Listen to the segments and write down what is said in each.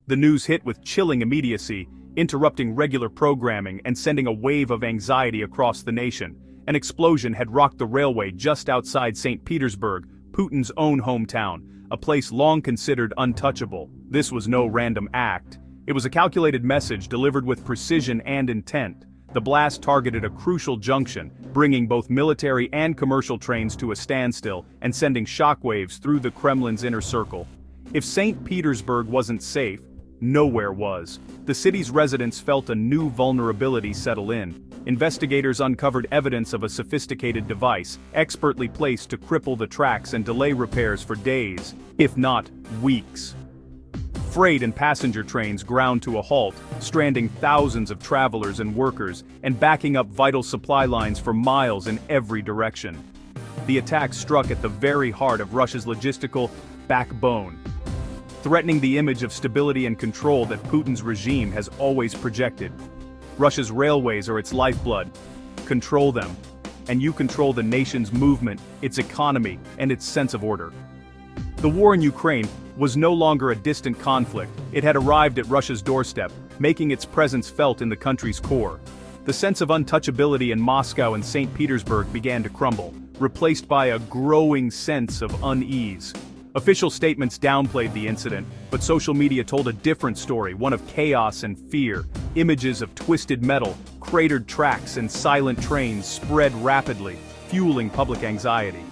The news hit with chilling immediacy, interrupting regular programming and sending a wave of anxiety across the nation. An explosion had rocked the railway just outside St. Petersburg, Putin's own hometown, a place long considered untouchable. This was no random act. It was a calculated message delivered with precision and intent. The blast targeted a crucial junction, bringing both military and commercial trains to a standstill and sending shockwaves through the Kremlin's inner circle. If St. Petersburg wasn't safe, nowhere was. The city's residents felt a new vulnerability settle in. Investigators uncovered evidence of a sophisticated device, expertly placed to cripple the tracks and delay repairs for days, if not weeks. Freight and passenger trains ground to a halt, stranding thousands of travelers and workers, and backing up vital supply lines for miles in every direction. The attack struck at the very heart of Russia's logistical backbone, threatening the image of stability and control that Putin's regime has always projected. Russia's railways are its lifeblood. Control them, and you control the nation's movement, its economy, and its sense of order. The war in Ukraine was no longer a distant conflict. It had arrived at Russia's doorstep, making its presence felt in the country's core. The sense of untouchability in Moscow and St. Petersburg began to crumble, replaced by a growing sense of unease. Official statements downplayed the incident, but social media told a different story, one of chaos and fear. Images of twisted metal, cratered tracks, and silent trains spread rapidly, fueling public anxiety.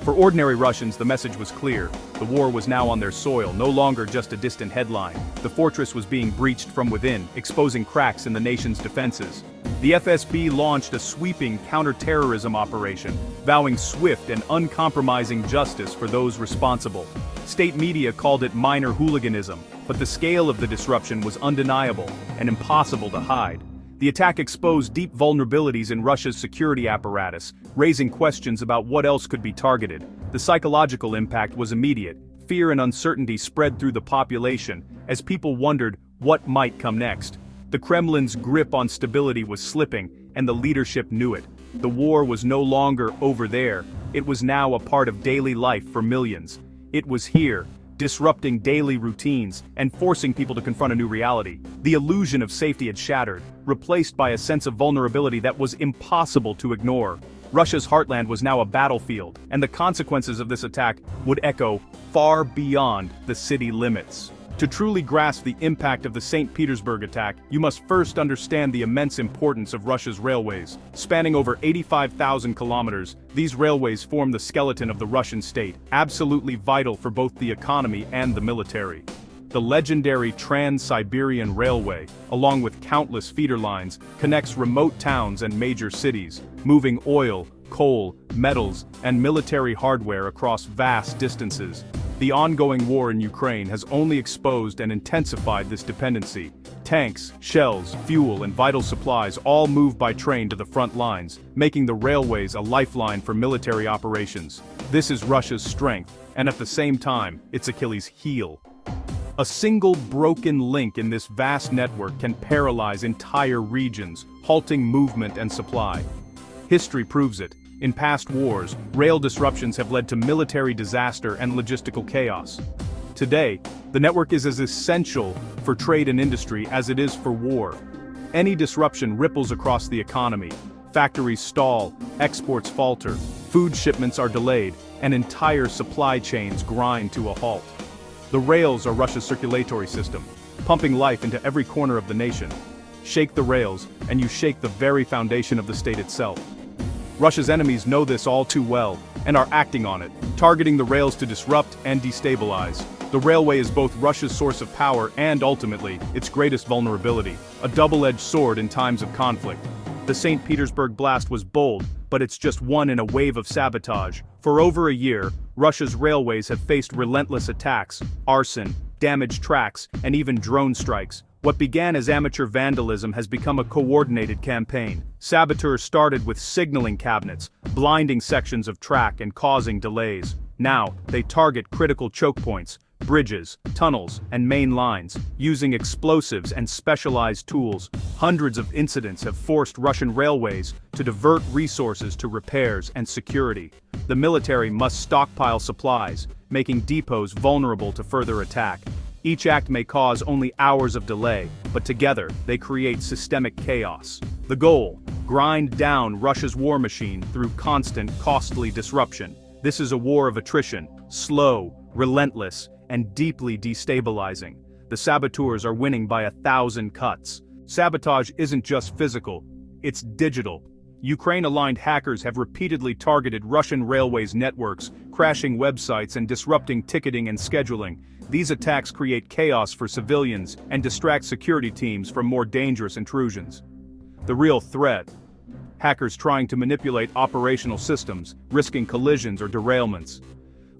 For ordinary Russians, the message was clear. The war was now on their soil, no longer just a distant headline. The fortress was being breached from within, exposing cracks in the nation's defenses. The FSB launched a sweeping counter-terrorism operation, vowing swift and uncompromising justice for those responsible. State media called it minor hooliganism, but the scale of the disruption was undeniable and impossible to hide. The attack exposed deep vulnerabilities in Russia's security apparatus, raising questions about what else could be targeted. The psychological impact was immediate. Fear and uncertainty spread through the population, as people wondered what might come next. The Kremlin's grip on stability was slipping, and the leadership knew it. The war was no longer over there. It was now a part of daily life for millions. It was here, disrupting daily routines and forcing people to confront a new reality. The illusion of safety had shattered, replaced by a sense of vulnerability that was impossible to ignore. Russia's heartland was now a battlefield, and the consequences of this attack would echo far beyond the city limits. To truly grasp the impact of the St. Petersburg attack, you must first understand the immense importance of Russia's railways. Spanning over 85,000 kilometers, these railways form the skeleton of the Russian state, absolutely vital for both the economy and the military. The legendary Trans-Siberian Railway, along with countless feeder lines, connects remote towns and major cities, moving oil, coal, metals, and military hardware across vast distances. The ongoing war in Ukraine has only exposed and intensified this dependency. Tanks, shells, fuel, and vital supplies all move by train to the front lines, making the railways a lifeline for military operations. This is Russia's strength, and at the same time, its Achilles' heel. A single broken link in this vast network can paralyze entire regions, halting movement and supply. History proves it. In past wars, rail disruptions have led to military disaster and logistical chaos. Today, the network is as essential for trade and industry as it is for war. Any disruption ripples across the economy. Factories stall, exports falter, food shipments are delayed, and entire supply chains grind to a halt. The rails are Russia's circulatory system, pumping life into every corner of the nation. Shake the rails, and you shake the very foundation of the state itself. Russia's enemies know this all too well, and are acting on it, targeting the rails to disrupt and destabilize. The railway is both Russia's source of power and, ultimately, its greatest vulnerability, a double-edged sword in times of conflict. The St. Petersburg blast was bold, but it's just one in a wave of sabotage. For over a year, Russia's railways have faced relentless attacks, arson, damaged tracks, and even drone strikes. What began as amateur vandalism has become a coordinated campaign. Saboteurs started with signaling cabinets, blinding sections of track and causing delays. Now, they target critical choke points, bridges, tunnels, and main lines. Using explosives and specialized tools, hundreds of incidents have forced Russian railways to divert resources to repairs and security. The military must stockpile supplies, making depots vulnerable to further attack. Each act may cause only hours of delay, but together, they create systemic chaos. The goal: grind down Russia's war machine through constant, costly disruption. This is a war of attrition, slow, relentless, and deeply destabilizing. The saboteurs are winning by 1,000 cuts. Sabotage isn't just physical, it's digital. Ukraine-aligned hackers have repeatedly targeted Russian railways networks, crashing websites and disrupting ticketing and scheduling. These attacks create chaos for civilians and distract security teams from more dangerous intrusions. The real threat: hackers trying to manipulate operational systems, risking collisions or derailments.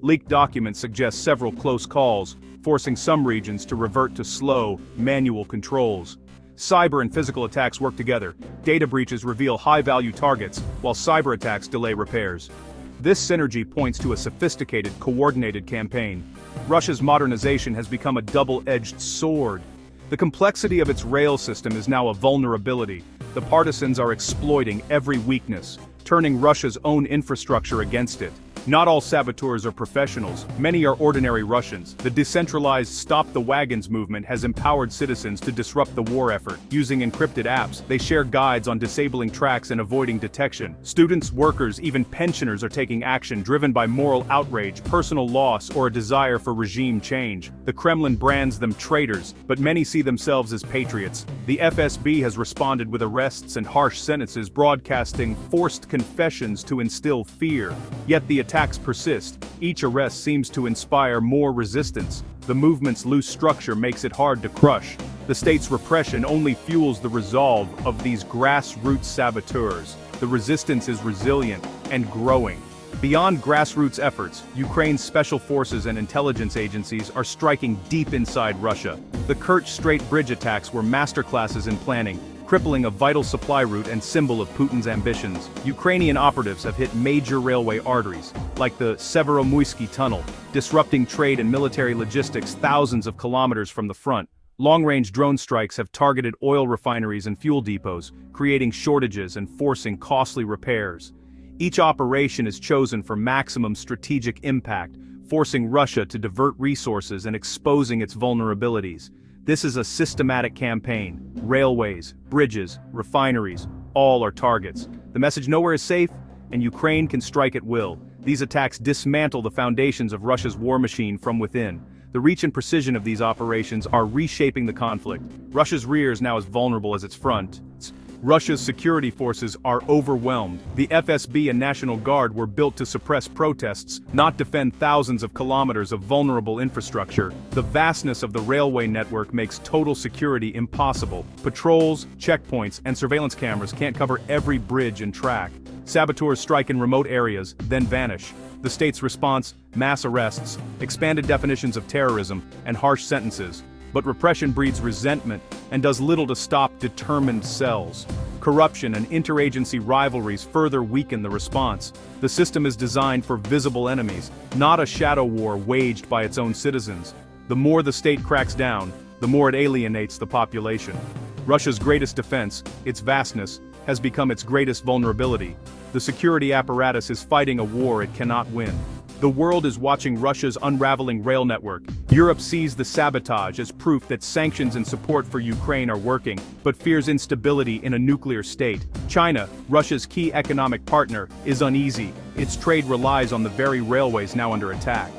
Leaked documents suggest several close calls, forcing some regions to revert to slow, manual controls. Cyber and physical attacks work together. Data breaches reveal high-value targets, while cyber attacks delay repairs. This synergy points to a sophisticated, coordinated campaign. Russia's modernization has become a double-edged sword. The complexity of its rail system is now a vulnerability. The partisans are exploiting every weakness, turning Russia's own infrastructure against it. Not all saboteurs are professionals, many are ordinary Russians. The decentralized Stop the Wagons movement has empowered citizens to disrupt the war effort. Using encrypted apps, they share guides on disabling tracks and avoiding detection. Students, workers, even pensioners are taking action driven by moral outrage, personal loss, or a desire for regime change. The Kremlin brands them traitors, but many see themselves as patriots. The FSB has responded with arrests and harsh sentences, broadcasting forced confessions to instill fear. Yet the attacks persist. Each arrest seems to inspire more resistance. The movement's loose structure makes it hard to crush. The state's repression only fuels the resolve of these grassroots saboteurs. The resistance is resilient and growing. Beyond grassroots efforts, Ukraine's special forces and intelligence agencies are striking deep inside Russia. The Kerch Strait bridge attacks were masterclasses in planning, crippling a vital supply route and symbol of Putin's ambitions. Ukrainian operatives have hit major railway arteries, like the Severomuyski tunnel, disrupting trade and military logistics thousands of kilometers from the front. Long-range drone strikes have targeted oil refineries and fuel depots, creating shortages and forcing costly repairs. Each operation is chosen for maximum strategic impact, forcing Russia to divert resources and exposing its vulnerabilities. This is a systematic campaign. Railways, bridges, refineries, all are targets. The message: nowhere is safe, and Ukraine can strike at will. These attacks dismantle the foundations of Russia's war machine from within. The reach and precision of these operations are reshaping the conflict. Russia's rear is now as vulnerable as its front. Russia's security forces are overwhelmed. The FSB and National Guard were built to suppress protests, not defend thousands of kilometers of vulnerable infrastructure. The vastness of the railway network makes total security impossible. Patrols, checkpoints, and surveillance cameras can't cover every bridge and track. Saboteurs strike in remote areas, then vanish. The state's response: mass arrests, expanded definitions of terrorism, and harsh sentences. But repression breeds resentment and does little to stop determined cells. Corruption and interagency rivalries further weaken the response. The system is designed for visible enemies, not a shadow war waged by its own citizens. The more the state cracks down, the more it alienates the population. Russia's greatest defense, its vastness, has become its greatest vulnerability. The security apparatus is fighting a war it cannot win. The world is watching Russia's unraveling rail network. Europe sees the sabotage as proof that sanctions and support for Ukraine are working, but fears instability in a nuclear state. China, Russia's key economic partner, is uneasy. Its trade relies on the very railways now under attack.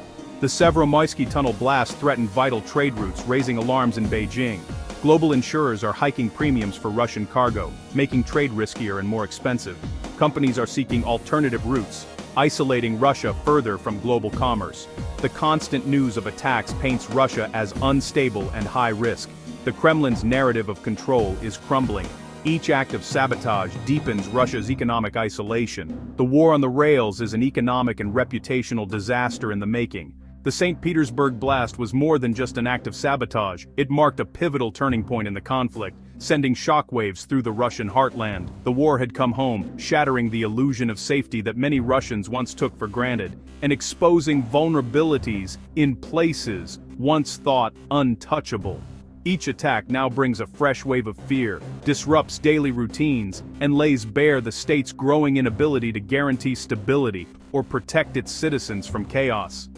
The Severomuyski tunnel blast threatened vital trade routes, raising alarms in Beijing. Global insurers are hiking premiums for Russian cargo, making trade riskier and more expensive. Companies are seeking alternative routes, isolating Russia further from global commerce. The constant news of attacks paints Russia as unstable and high risk. The Kremlin's narrative of control is crumbling. Each act of sabotage deepens Russia's economic isolation. The war on the rails is an economic and reputational disaster in the making. The St. Petersburg blast was more than just an act of sabotage. It marked a pivotal turning point in the conflict, sending shockwaves through the Russian heartland. The war had come home, shattering the illusion of safety that many Russians once took for granted, and exposing vulnerabilities in places once thought untouchable. Each attack now brings a fresh wave of fear, disrupts daily routines, and lays bare the state's growing inability to guarantee stability or protect its citizens from chaos.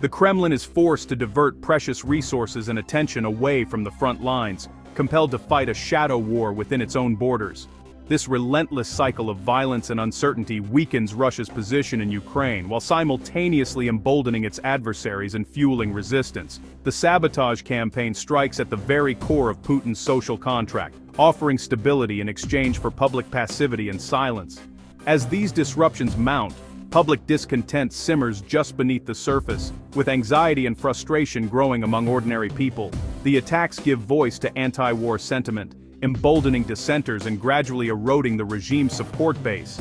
The Kremlin is forced to divert precious resources and attention away from the front lines, compelled to fight a shadow war within its own borders. This relentless cycle of violence and uncertainty weakens Russia's position in Ukraine while simultaneously emboldening its adversaries and fueling resistance. The sabotage campaign strikes at the very core of Putin's social contract, offering stability in exchange for public passivity and silence. As these disruptions mount, public discontent simmers just beneath the surface, with anxiety and frustration growing among ordinary people. The attacks give voice to anti-war sentiment, emboldening dissenters and gradually eroding the regime's support base.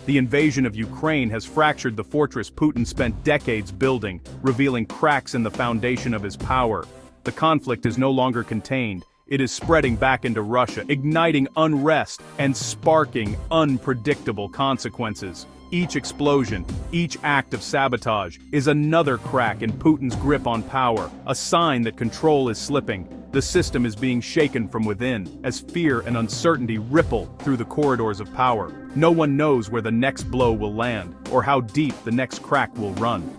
The invasion of Ukraine has fractured the fortress Putin spent decades building, revealing cracks in the foundation of his power. The conflict is no longer contained. It is spreading back into Russia, igniting unrest and sparking unpredictable consequences. Each explosion, each act of sabotage, is another crack in Putin's grip on power, a sign that control is slipping. The system is being shaken from within, as fear and uncertainty ripple through the corridors of power. No one knows where the next blow will land, or how deep the next crack will run.